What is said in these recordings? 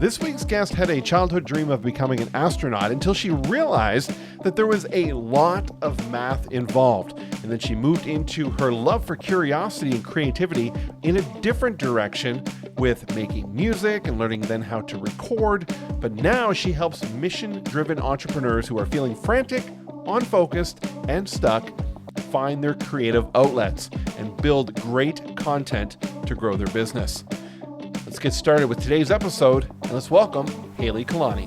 This week's guest had a childhood dream of becoming an astronaut until she realized that there was a lot of math involved. And then she moved into her love for curiosity and creativity in a different direction with making music and learning then how to record. But now she helps mission-driven entrepreneurs who are feeling frantic, unfocused, and stuck find their creative outlets and build great content to grow their business. Let's get started with today's episode, and let's welcome Haylee Kalani.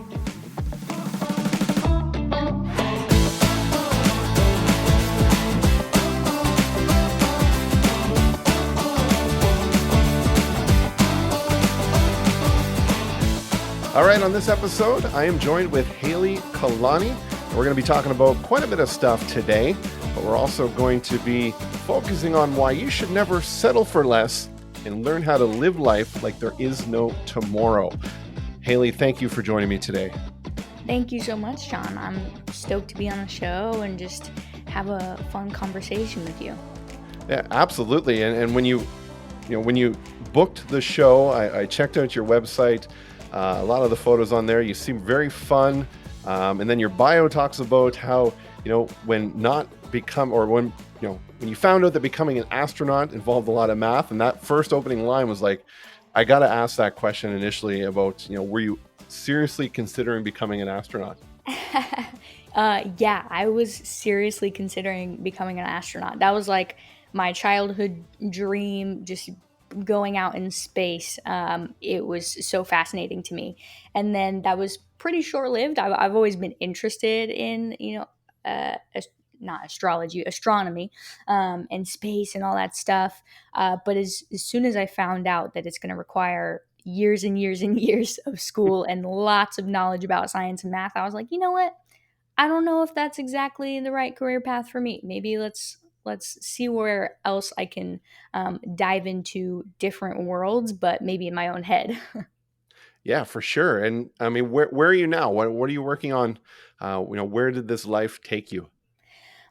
All right, on this episode, I am joined with Haylee Kalani. We're going to be talking about quite a bit of stuff today, but we're also going to be focusing on why you should never settle for less and learn how to live life like there is no tomorrow. Haylee, thank you for joining me today. Thank you so much, John. I'm stoked to be on the show and just have a fun conversation with you. Yeah, absolutely. And when you booked the show, I checked out your website. A lot of the photos on there, you seem very fun. And then your bio talks about how, when you found out that becoming an astronaut involved a lot of math, and that first opening line was like, I got to ask that question initially about, were you seriously considering becoming an astronaut? Yeah, I was seriously considering becoming an astronaut. That was like my childhood dream, just going out in space. It was so fascinating to me. And then that was pretty short-lived. I've always been interested in, not astrology, astronomy, and space and all that stuff. But as soon as I found out that it's going to require years and years and years of school and lots of knowledge about science and math, I was like, you know what? I don't know if that's exactly the right career path for me. Maybe let's see where else I can dive into different worlds, but maybe in my own head. Yeah, for sure. And I mean, where are you now? What are you working on? Where did this life take you?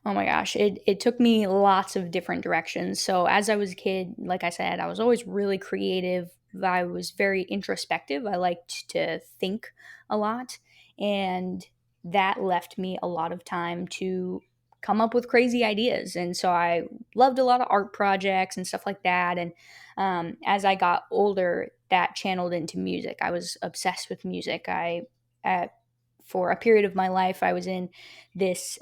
Oh my gosh, it took me lots of different directions. So as I was a kid, like I said, I was always really creative. I was very introspective. I liked to think a lot, and that left me a lot of time to come up with crazy ideas. And so I loved a lot of art projects and stuff like that. And as I got older, that channeled into music. I was obsessed with music. For a period of my life, I was in this.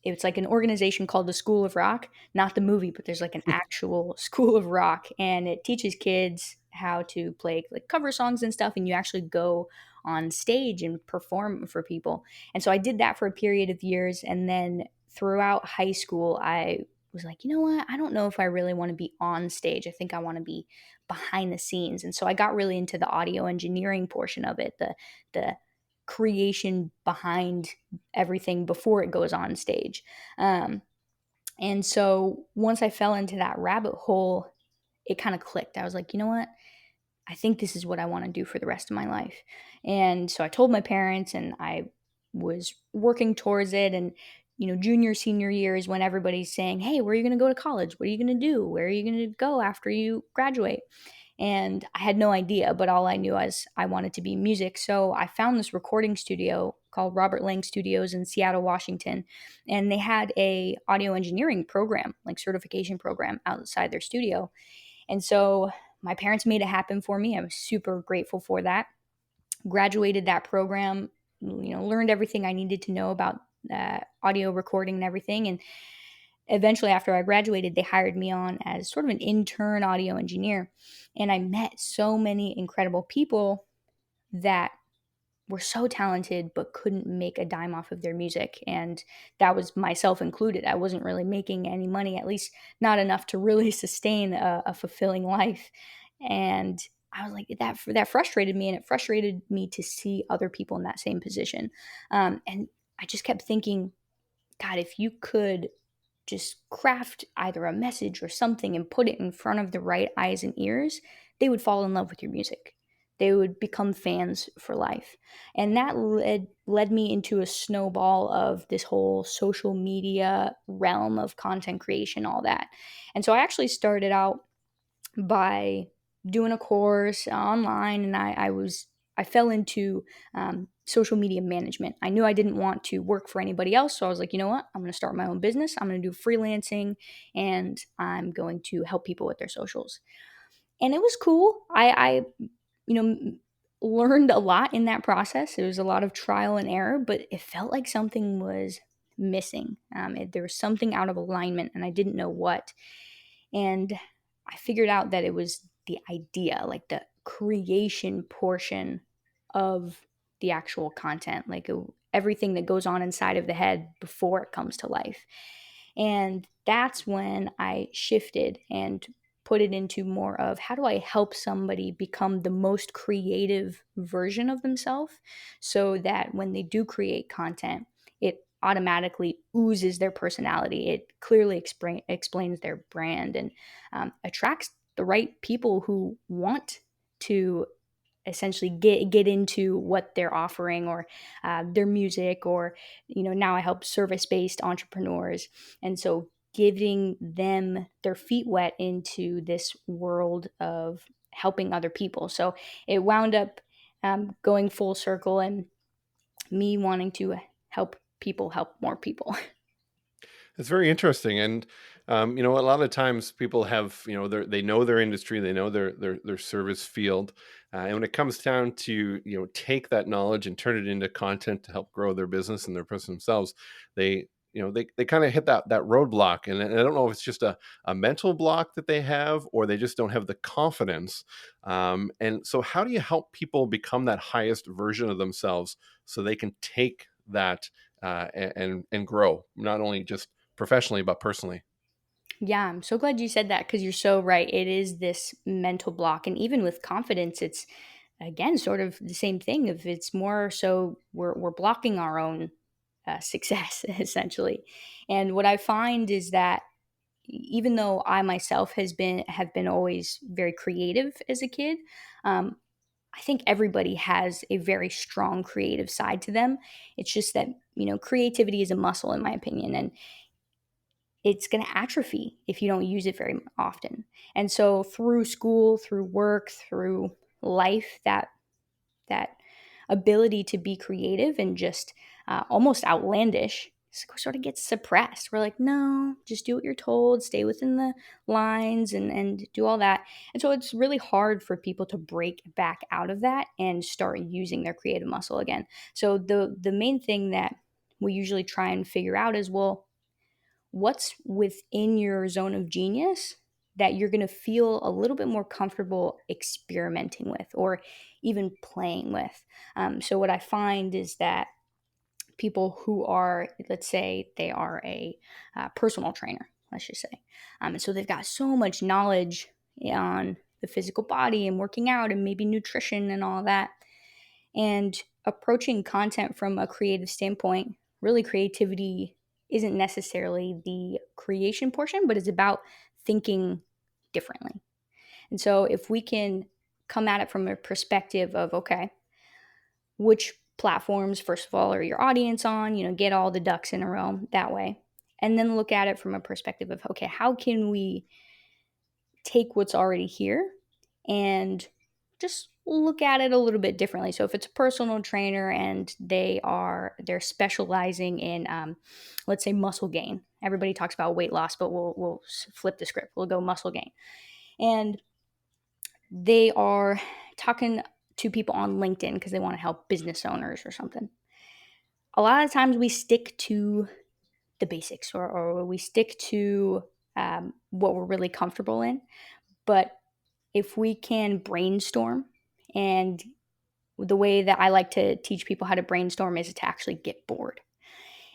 It's like an organization called the School of Rock, not the movie, but there's like an actual School of Rock, and it teaches kids how to play like cover songs and stuff, and you actually go on stage and perform for people. And so I did that for a period of years, and then throughout high school, I was like, you know what? I don't know if I really want to be on stage. I think I want to be behind the scenes. And so I got really into the audio engineering portion of it, the creation behind everything before it goes on stage. And so once I fell into that rabbit hole, it kind of clicked. I was like, you know what? I think this is what I want to do for the rest of my life. And so I told my parents, and I was working towards it. And, junior, senior year is when everybody's saying, hey, where are you going to go to college? What are you going to do? Where are you going to go after you graduate? And I had no idea, but all I knew was I wanted to be music. So I found this recording studio called Robert Lang Studios in Seattle, Washington. And they had a audio engineering program, like certification program outside their studio. And so my parents made it happen for me. I was super grateful for that. Graduated that program, learned everything I needed to know about audio recording and everything. And eventually, after I graduated, they hired me on as sort of an intern audio engineer. And I met so many incredible people that were so talented but couldn't make a dime off of their music. And that was myself included. I wasn't really making any money, at least not enough to really sustain a fulfilling life. And I was like, that frustrated me, and it frustrated me to see other people in that same position. And I just kept thinking, God, if you could just craft either a message or something and put it in front of the right eyes and ears, they would fall in love with your music. They would become fans for life. And that led me into a snowball of this whole social media realm of content creation, all that. And so I actually started out by doing a course online, and I was I fell into social media management. I knew I didn't want to work for anybody else. So I was like, you know what? I'm going to start my own business. I'm going to do freelancing and I'm going to help people with their socials. And it was cool. I you know, learned a lot in that process. It was a lot of trial and error, but it felt like something was missing. There was something out of alignment and I didn't know what. And I figured out that it was the idea, like the creation portion of the actual content, like everything that goes on inside of the head before it comes to life. And that's when I shifted and put it into more of how do I help somebody become the most creative version of themselves so that when they do create content, it automatically oozes their personality. It clearly explains their brand and attracts the right people who want to essentially get into what they're offering or their music, or now I help service-based entrepreneurs, and so giving them their feet wet into this world of helping other people. So it wound up going full circle and me wanting to help people help more people. It's very interesting, and a lot of times people have, they know their industry, they know their service field, and when it comes down to take that knowledge and turn it into content to help grow their business and their person themselves, they they kind of hit that roadblock, and I don't know if it's just a mental block that they have, or they just don't have the confidence. And so, how do you help people become that highest version of themselves so they can take that and grow, not only just professionally but personally? Yeah, I'm so glad you said that because you're so right. It is this mental block. And even with confidence, it's again sort of the same thing. If it's more so we're blocking our own success essentially. And what I find is that even though I myself have been always very creative as a kid, um, I think everybody has a very strong creative side to them. It's just that creativity is a muscle, in my opinion, and it's going to atrophy if you don't use it very often. And so through school, through work, through life, that ability to be creative and just almost outlandish sort of gets suppressed. We're like, no, just do what you're told, stay within the lines and do all that. And so it's really hard for people to break back out of that and start using their creative muscle again. So the main thing that we usually try and figure out is, well, what's within your zone of genius that you're going to feel a little bit more comfortable experimenting with or even playing with. So, what I find is that people who are, let's say, they are a personal trainer, let's just say, and so they've got so much knowledge on the physical body and working out and maybe nutrition and all that. And approaching content from a creative standpoint, really creativity isn't necessarily the creation portion, but it's about thinking differently. And so if we can come at it from a perspective of, okay, which platforms, first of all, are your audience on, get all the ducks in a row that way. And then look at it from a perspective of, okay, how can we take what's already here and just look at it a little bit differently. So if it's a personal trainer and they're specializing in let's say muscle gain. Everybody talks about weight loss, but we'll flip the script. We'll go muscle gain. And they are talking to people on LinkedIn because they want to help business owners or something. A lot of times we stick to the basics, or we stick to what we're really comfortable in. But if we can brainstorm, and the way that I like to teach people how to brainstorm is to actually get bored.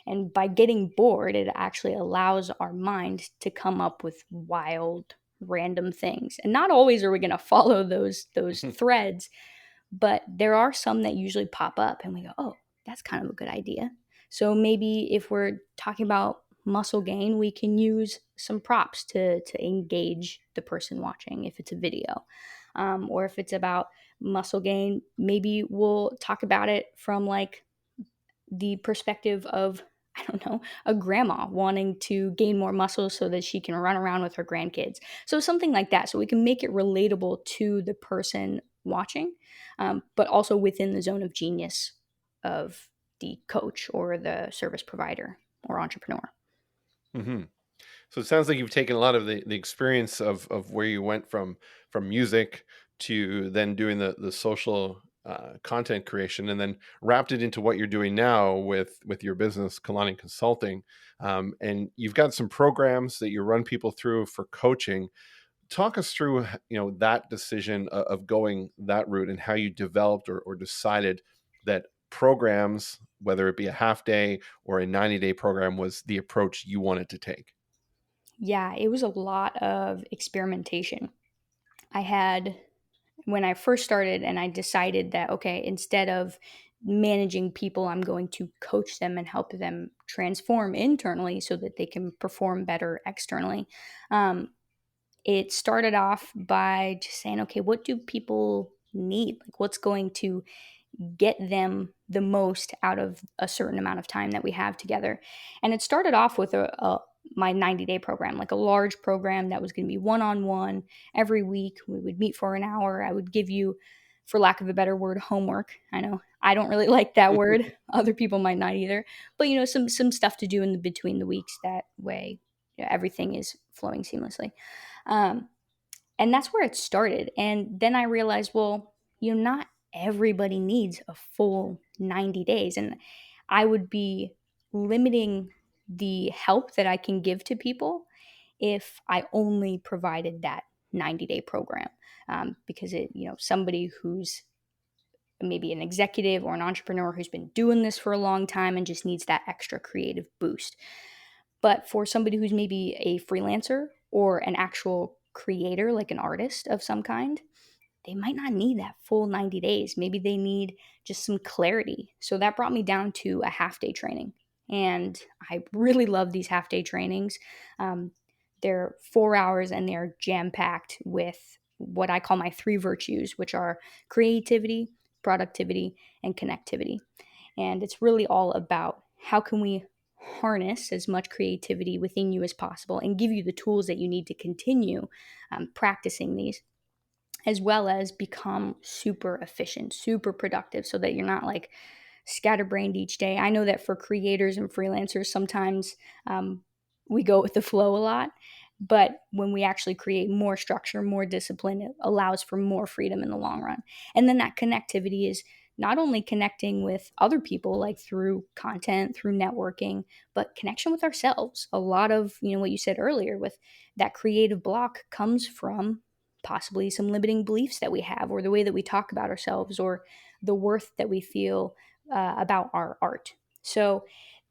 And by getting bored, it actually allows our mind to come up with wild, random things. And not always are we going to follow those threads, but there are some that usually pop up and we go, oh, that's kind of a good idea. So maybe if we're talking about muscle gain, we can use some props to engage the person watching if it's a video. Or if it's about muscle gain, maybe we'll talk about it from like the perspective of I don't know, a grandma wanting to gain more muscle so that she can run around with her grandkids. So something like that. So we can make it relatable to the person watching, but also within the zone of genius of the coach or the service provider or entrepreneur. Hmm. So it sounds like you've taken a lot of the experience of where you went from music to then doing the social content creation, and then wrapped it into what you're doing now with your business, Kalani Consulting. And you've got some programs that you run people through for coaching. Talk us through, that decision of going that route and how you developed or decided that programs, whether it be a half day or a 90-day program, was the approach you wanted to take. Yeah, it was a lot of experimentation. I had, when I first started and I decided that, okay, instead of managing people, I'm going to coach them and help them transform internally so that they can perform better externally. Um, it started off by just saying, okay, what do people need? Like, what's going to get them the most out of a certain amount of time that we have together? And it started off with my 90-day program, like a large program that was going to be one-on-one every week. We would meet for an hour. I would give you, for lack of a better word, homework. I know I don't really like that word. Other people might not either. But some stuff to do in the between the weeks. That way, everything is flowing seamlessly. Um, and that's where it started. And then I realized, well, not everybody needs a full 90 days. And I would be limiting the help that I can give to people if I only provided that 90-day program. Because somebody who's maybe an executive or an entrepreneur who's been doing this for a long time and just needs that extra creative boost. But for somebody who's maybe a freelancer or an actual creator, like an artist of some kind, they might not need that full 90 days. Maybe they need just some clarity. So that brought me down to a half day training. And I really love these half day trainings. Um, they're 4 hours and they're jam packed with what I call my three virtues, which are creativity, productivity, and connectivity. And it's really all about how can we harness as much creativity within you as possible and give you the tools that you need to continue practicing these, as well as become super efficient, super productive, so that you're not like scatterbrained each day. I know that for creators and freelancers, sometimes we go with the flow a lot. But when we actually create more structure, more discipline, it allows for more freedom in the long run. And then that connectivity is not only connecting with other people, like through content, through networking, but connection with ourselves. A lot of, what you said earlier with that creative block comes from possibly some limiting beliefs that we have, or the way that we talk about ourselves, or the worth that we feel about our art. So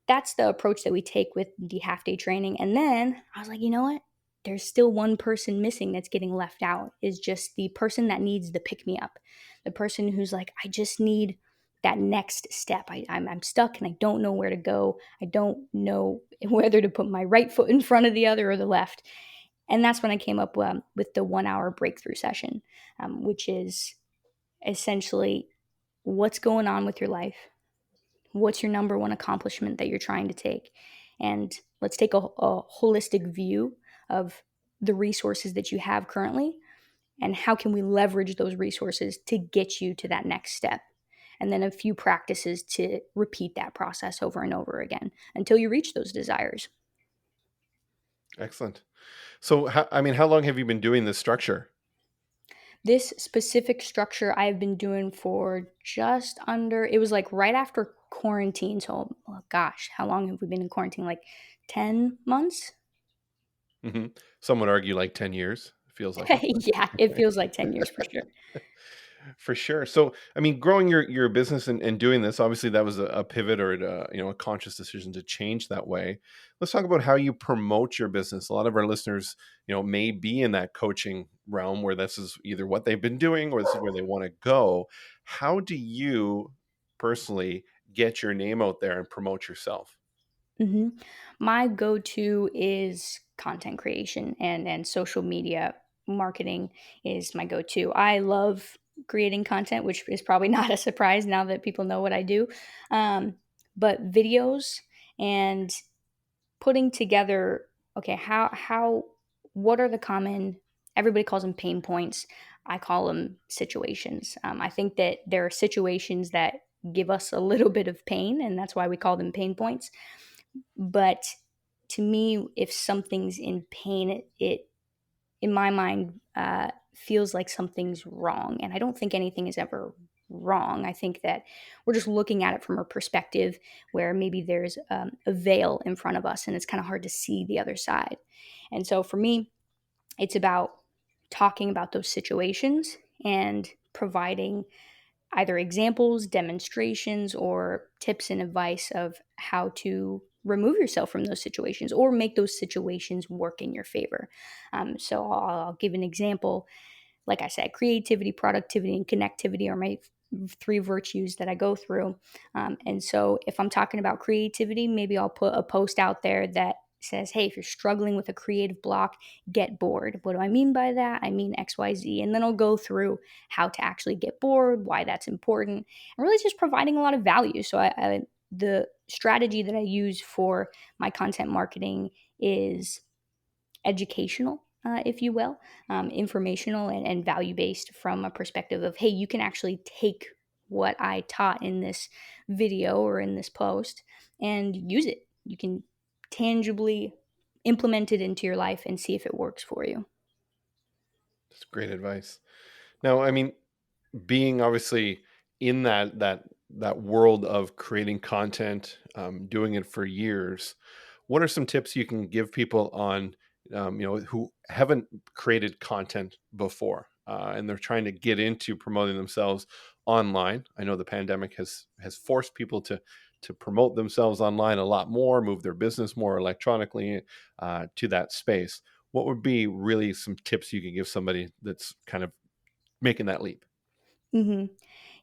that's the approach that we take with the half day training. And then I was like, you know what? There's still one person missing that's getting left out, is just the person that needs the pick me up. The person who's like, I just need that next step. I'm stuck and I don't know where to go. I don't know whether to put my right foot in front of the other or the left. And that's when I came up with the 1 hour breakthrough session, which is essentially what's going on with your life. What's your number one accomplishment that you're trying to take? And let's take a holistic view of the resources that you have currently, and how can we leverage those resources to get you to that next step. And then a few practices to repeat that process over and over again until you reach those desires. Excellent. So, how long have you been doing this structure? This specific structure I've been doing for just under, it was like right after quarantine. So, oh gosh, how long have we been in quarantine? Like 10 months? Hmm. Some would argue like 10 years. It feels like it. Yeah, it feels like 10 years for sure. For sure. So, growing your business and doing this, obviously that was a pivot or a conscious decision to change that way. Let's talk about how you promote your business. A lot of our listeners, may be in that coaching realm where this is either what they've been doing or this is where they want to go. How do you personally get your name out there and promote yourself? hmm My go-to is content creation, and social media marketing is my go-to. I love creating content, which is probably not a surprise now that people know what I do. But videos and putting together, okay, how what are the common, everybody calls them pain points, I call them situations. I think that there are situations that give us a little bit of pain, and that's why we call them pain points. But to me, if something's in pain, it in my mind, feels like something's wrong. And I don't think anything is ever wrong. I think that we're just looking at it from a perspective where maybe there's a veil in front of us and it's kind of hard to see the other side. And so for me, it's about talking about those situations and providing either examples, demonstrations, or tips and advice of how to remove yourself from those situations or make those situations work in your favor. So I'll give an example. Like I said, creativity, productivity, and connectivity are my three virtues that I go through. And so if I'm talking about creativity, maybe I'll put a post out there that says, hey, if you're struggling with a creative block, get bored. What do I mean by that? I mean XYZ. And then I'll go through how to actually get bored, why that's important, and really just providing a lot of value. So the strategy that I use for my content marketing is educational, if you will, informational and value based from a perspective of, hey, you can actually take what I taught in this video or in this post and use it. You can tangibly implement it into your life and see if it works for you. That's great advice. Now, I mean, being obviously in that world of creating content, doing it for years, what are some tips you can give people on, who haven't created content before, and they're trying to get into promoting themselves online? I know the pandemic has forced people to promote themselves online a lot more, move their business more electronically, to that space. What would be really some tips you could give somebody that's kind of making that leap? hmm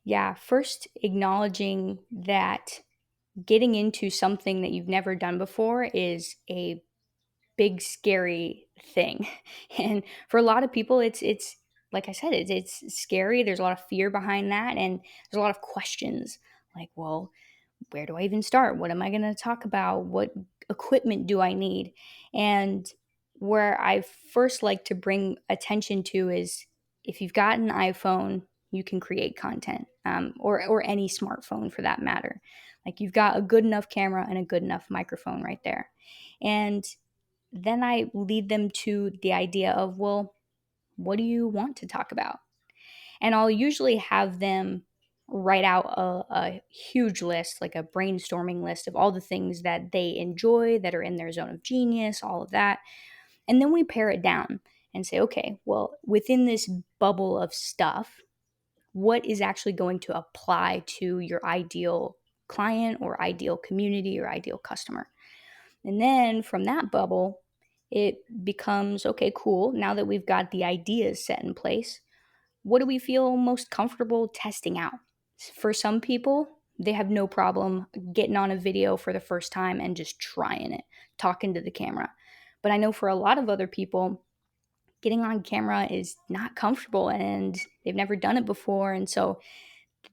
Yeah, first acknowledging that getting into something that you've never done before is a big scary thing. And for a lot of people, it's like I said, it's scary. There's a lot of fear behind that, and there's a lot of questions like, well, where do I even start? What am I going to talk about? What equipment do I need? And where I first like to bring attention to is, if you've got an iPhone, you can create content, or any smartphone for that matter. Like, you've got a good enough camera and a good enough microphone right there. And then I lead them to the idea of, well, what do you want to talk about? And I'll usually have them write out a huge list, like a brainstorming list of all the things that they enjoy, that are in their zone of genius, all of that. And then we pare it down and say, okay, well, within this bubble of stuff, what is actually going to apply to your ideal client or ideal community or ideal customer? And then from that bubble, it becomes, okay, cool. Now that we've got the ideas set in place, what do we feel most comfortable testing out? For some people, they have no problem getting on a video for the first time and just trying it, talking to the camera. But I know for a lot of other people, getting on camera is not comfortable and they've never done it before. And so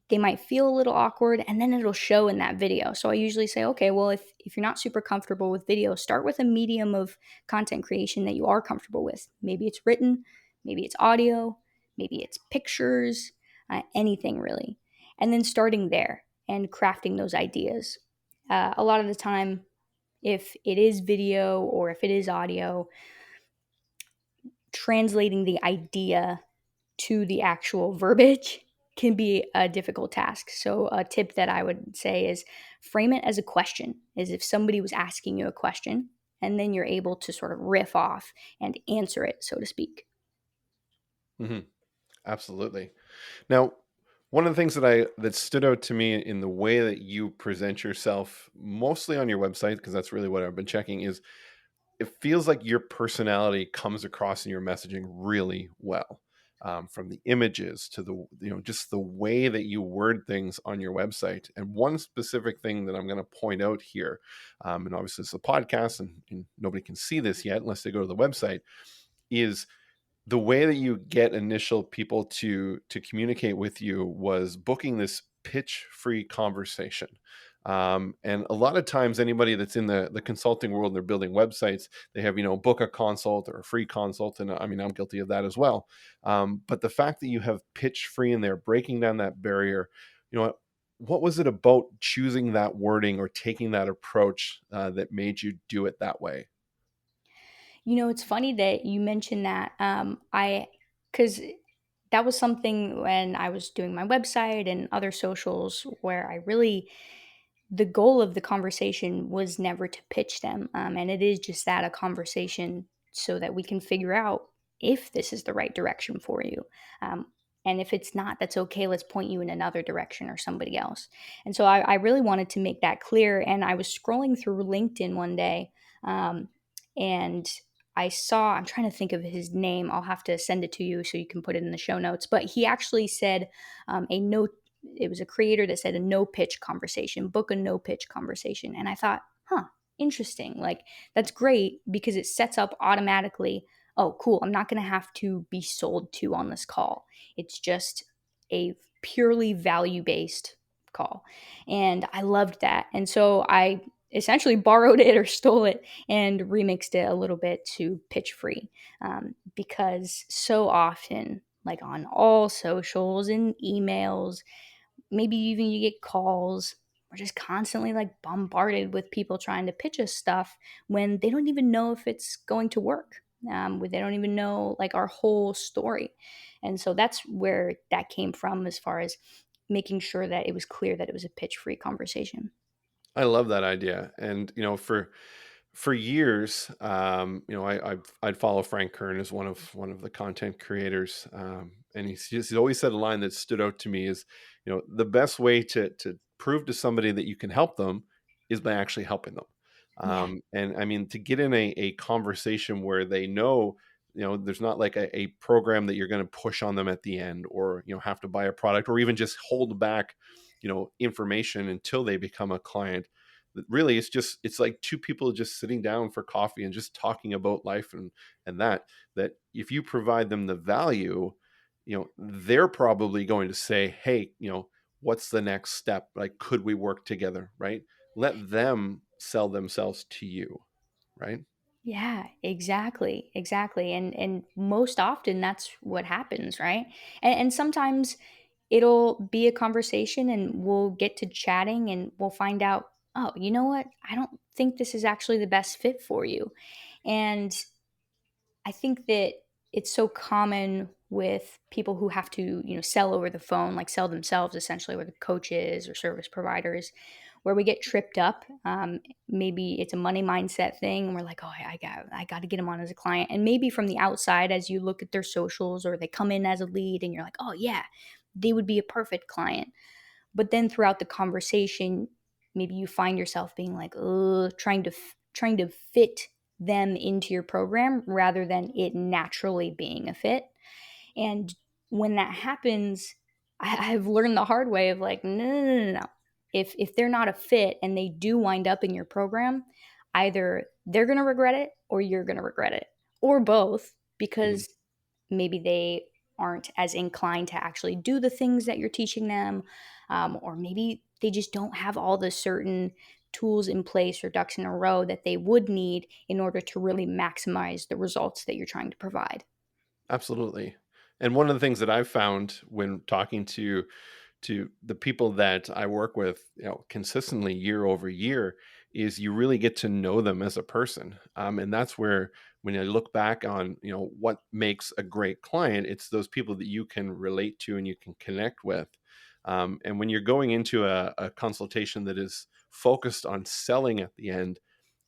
they might feel a little awkward, and then it'll show in that video. So I usually say, okay, well, if you're not super comfortable with video, start with a medium of content creation that you are comfortable with. Maybe it's written, maybe it's audio, maybe it's pictures, anything really. And then starting there and crafting those ideas. A lot of the time, if it is video or if it is audio, translating the idea to the actual verbiage can be a difficult task. So a tip that I would say is frame it as a question, as if somebody was asking you a question, and then you're able to sort of riff off and answer it, so to speak. Hmm. Absolutely. Now, one of the things that stood out to me in the way that you present yourself, mostly on your website, because that's really what I've been checking, is it feels like your personality comes across in your messaging really well. From the images to the, just the way that you word things on your website. And one specific thing that I'm going to point out here, and obviously it's a podcast and nobody can see this yet unless they go to the website, is the way that you get initial people to communicate with you was booking this pitch free conversation. And a lot of times, anybody that's in the consulting world, and they're building websites, they have, book a consult or a free consult. And I mean, I'm guilty of that as well. But the fact that you have pitch free in there, breaking down that barrier, what was it about choosing that wording or taking that approach that made you do it that way? It's funny that you mentioned that. Because that was something when I was doing my website and other socials where the goal of the conversation was never to pitch them. And it is just that, a conversation so that we can figure out if this is the right direction for you. Um, and if it's not, that's okay. Let's point you in another direction or somebody else. And so I really wanted to make that clear. And I was scrolling through LinkedIn one day, um, and I'm trying to think of his name. I'll have to send it to you so you can put it in the show notes. But he actually said a no it was a creator that said a no pitch conversation, book a no pitch conversation. And I thought, interesting. Like, that's great because it sets up automatically, oh, cool. I'm not going to have to be sold to on this call. It's just a purely value based call. And I loved that. And so I essentially borrowed it or stole it and remixed it a little bit to pitch free, because so often, like on all socials and emails, maybe even you get calls. We're just constantly like bombarded with people trying to pitch us stuff when they don't even know if it's going to work. They don't even know like our whole story. And so that's where that came from, as far as making sure that it was clear that it was a pitch free conversation. I love that idea. And, for years, I'd follow Frank Kern as one of the content creators, and he's always said a line that stood out to me is, the best way to prove to somebody that you can help them is by actually helping them. Yeah. And I mean, to get in a conversation where they know, there's not like a program that you're going to push on them at the end, or have to buy a product, or even just hold back, information until they become a client. Really, it's like two people just sitting down for coffee and just talking about life, and that if you provide them the value, they're probably going to say, hey, what's the next step? Like, could we work together? Right? Let them sell themselves to you. Right? Yeah, exactly. Exactly. And most often that's what happens, right? And sometimes it'll be a conversation and we'll get to chatting and we'll find out, oh, you know what? I don't think this is actually the best fit for you. And I think that it's so common with people who have to, sell over the phone, like sell themselves essentially, with coaches or service providers, where we get tripped up. Maybe it's a money mindset thing, and we're like, oh, I got to get them on as a client. And maybe from the outside, as you look at their socials or they come in as a lead, and you're like, oh yeah, they would be a perfect client. But then throughout the conversation, maybe you find yourself being like, trying to fit them into your program rather than it naturally being a fit. And when that happens, I've learned the hard way of like, no, no, no, no, no. If they're not a fit and they do wind up in your program, either they're gonna regret it or you're gonna regret it, or both, Mhm. because maybe they aren't as inclined to actually do the things that you're teaching them, or maybe they just don't have all the certain tools in place or ducks in a row that they would need in order to really maximize the results that you're trying to provide. Absolutely. And one of the things that I've found when talking to the people that I work with, consistently year over year, is you really get to know them as a person. And that's where, when I look back on, what makes a great client, it's those people that you can relate to and you can connect with. And when you're going into a consultation that is focused on selling at the end,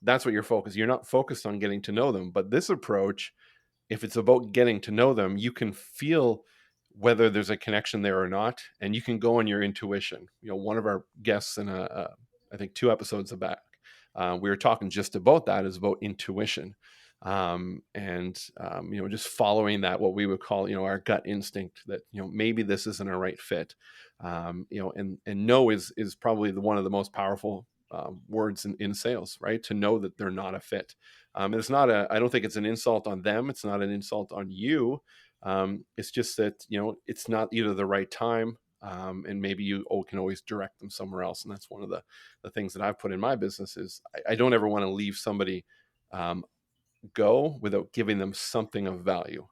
that's what you're focused. You're not focused on getting to know them. But this approach, if it's about getting to know them, you can feel whether there's a connection there or not, and you can go on your intuition. One of our guests in I think 2 episodes back, we were talking just about that, is about intuition, and just following that, what we would call, our gut instinct, that maybe this isn't a right fit, and no is probably one of the most powerful words in sales, right? To know that they're not a fit. It's not I don't think it's an insult on them. It's not an insult on you. It's just that, it's not either the right time, and maybe you can always direct them somewhere else. And that's one of the things that I've put in my business is I don't ever want to leave somebody go without giving them something of value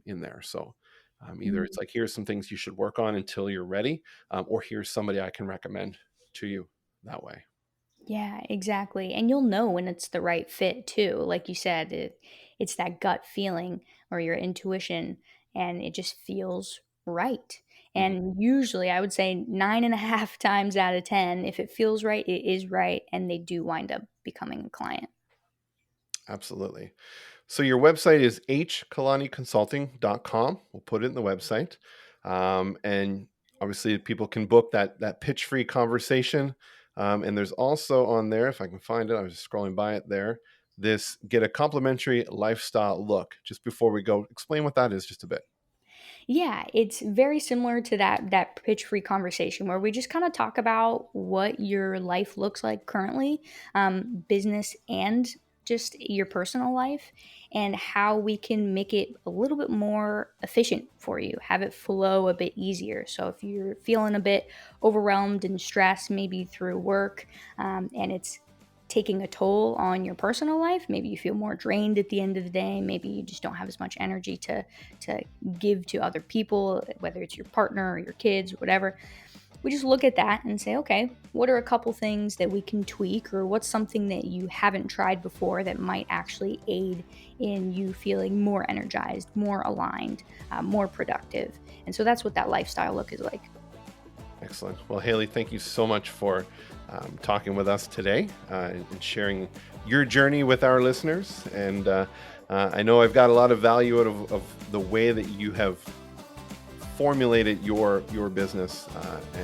in there. So either it's like, here's some things you should work on until you're ready, or here's somebody I can recommend to you that way. Yeah, exactly. And you'll know when it's the right fit too. Like you said, it's that gut feeling or your intuition, and it just feels right. Mhm. And usually, I would say 9.5 times out of 10, if it feels right, it is right. And they do wind up becoming a client. Absolutely. So your website is hkalaniconsulting.com. We'll put it in the website. And obviously people can book that pitch-free conversation. And there's also on there, if I can find it, I was just scrolling by it there, this get a complimentary lifestyle look. Just before we go, explain what that is just a bit. Yeah, it's very similar to that pitch free conversation where we just kind of talk about what your life looks like currently, business and just your personal life, and how we can make it a little bit more efficient for you, have it flow a bit easier. So if you're feeling a bit overwhelmed and stressed, maybe through work, and it's taking a toll on your personal life, maybe you feel more drained at the end of the day, maybe you just don't have as much energy to give to other people, whether it's your partner or your kids, whatever. We just look at that and say, okay, what are a couple things that we can tweak, or what's something that you haven't tried before that might actually aid in you feeling more energized, more aligned, more productive. And so that's what that lifestyle look is like. Excellent. Well, Haylee, thank you so much for talking with us today and sharing your journey with our listeners. And I know I've got a lot of value out of the way that you have formulated your business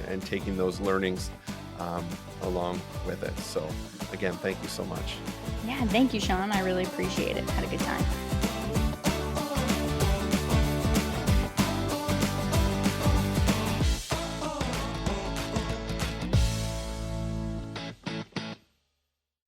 and taking those learnings along with it. So again, thank you so much. Yeah, thank you, Sean. I really appreciate it. Had a good time.